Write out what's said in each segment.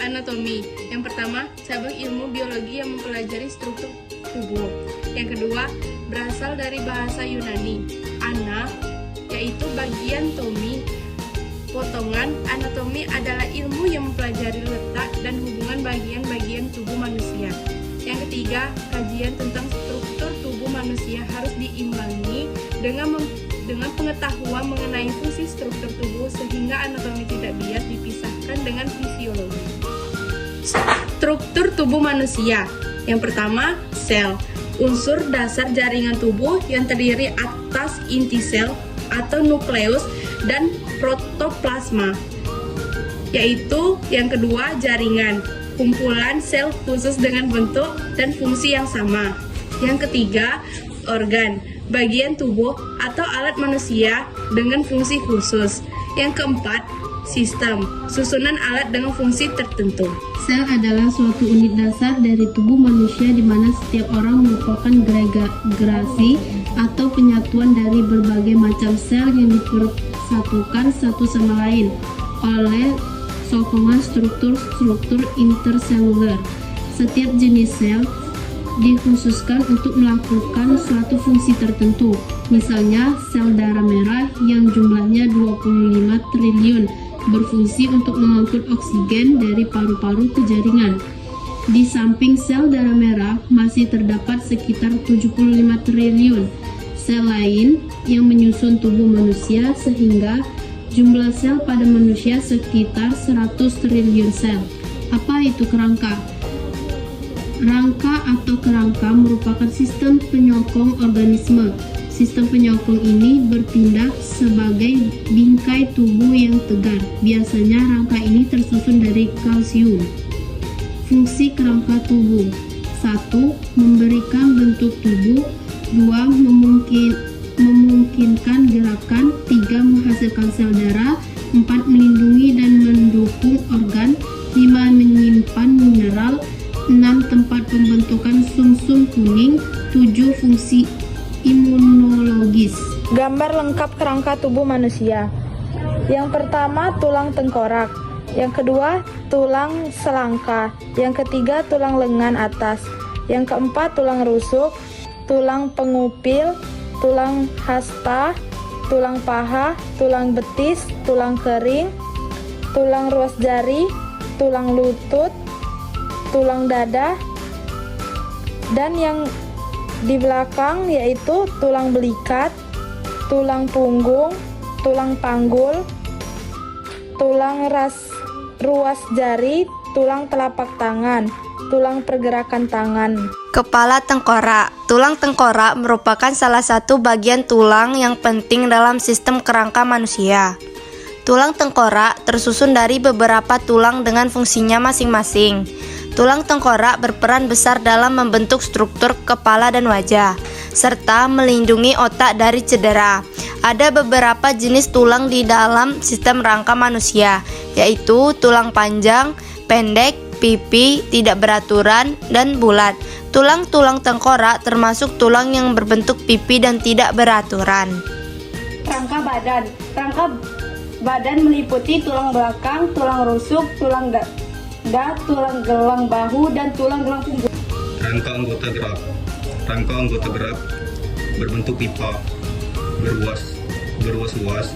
anatomi. Yang pertama, cabang ilmu biologi yang mempelajari struktur tubuh. Yang kedua, berasal dari bahasa Yunani, ana, yaitu bagian tomi, potongan. Anatomi adalah ilmu yang mempelajari letak dan hubungan bagian-bagian tubuh manusia. Yang ketiga, kajian tentang struktur tubuh manusia harus diimbangi dengan pengetahuan mengenai fungsi struktur tubuh sehingga anatomi tidak bias dipisahkan dengan fisiologi. Struktur tubuh manusia. Yang pertama, sel. Unsur dasar jaringan tubuh yang terdiri atas inti sel atau nukleus dan protoplasma. Yaitu yang kedua, jaringan. Kumpulan sel khusus dengan bentuk dan fungsi yang sama. Yang ketiga, organ, bagian tubuh atau alat manusia dengan fungsi khusus. Yang keempat, sistem, susunan alat dengan fungsi tertentu. Sel adalah suatu unit dasar dari tubuh manusia di mana setiap orang merupakan gerasi atau penyatuan dari berbagai macam sel yang dipersatukan satu sama lain oleh sokongan struktur interseluler. Setiap jenis sel dikhususkan untuk melakukan suatu fungsi tertentu. Misalnya, sel darah merah yang jumlahnya 25 triliun berfungsi untuk mengangkut oksigen dari paru-paru ke jaringan. Di samping sel darah merah masih terdapat sekitar 75 triliun sel lain yang menyusun tubuh manusia sehingga jumlah sel pada manusia sekitar 100 triliun sel. Apa itu kerangka? Rangka atau kerangka merupakan sistem penyokong organisme. Sistem penyokong ini bertindak sebagai bingkai tubuh yang tegar. Biasanya rangka ini tersusun dari kalsium. Fungsi kerangka tubuh: 1. Memberikan bentuk tubuh. 2. Memungkinkan gerakan. 3. Menghasilkan sel darah. 4. Melindungi dan mendukung organ. 5. Menyimpan mineral. 6. Tempat pembentukan sumsum kuning. 7. Fungsi imunologis. Gambar lengkap kerangka tubuh manusia. Yang pertama, tulang tengkorak. Yang kedua, tulang selangka. Yang ketiga, tulang lengan atas. Yang keempat, tulang rusuk, tulang pengupil, tulang hasta, tulang paha, tulang betis, tulang kering, tulang ruas jari, tulang lutut, tulang dada, dan yang di belakang yaitu tulang belikat, tulang punggung, tulang panggul, tulang ruas jari, tulang telapak tangan, tulang pergerakan tangan. Kepala tengkorak. Tulang tengkorak merupakan salah satu bagian tulang yang penting dalam sistem kerangka manusia. Tulang tengkorak tersusun dari beberapa tulang dengan fungsinya masing-masing. Tulang tengkorak berperan besar dalam membentuk struktur kepala dan wajah, serta melindungi otak dari cedera. Ada beberapa jenis tulang di dalam sistem rangka manusia, yaitu tulang panjang, pendek, pipi, tidak beraturan, dan bulat. Tulang-tulang tengkorak termasuk tulang yang berbentuk pipi dan tidak beraturan. Rangka badan. Rangka badan meliputi tulang belakang, tulang rusuk, tulang dada, tulang gelang bahu, dan tulang gelang punggung. Rangka anggota gerak. Rangka anggota gerak berbentuk pipa, berluas-luas,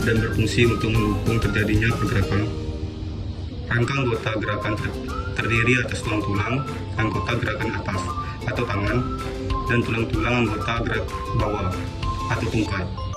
dan berfungsi untuk mendukung terjadinya pergerakan. Rangka anggota gerakan terdiri atas tulang-tulang anggota gerakan atas atau tangan dan tulang-tulang anggota gerak bawah atau tungkai.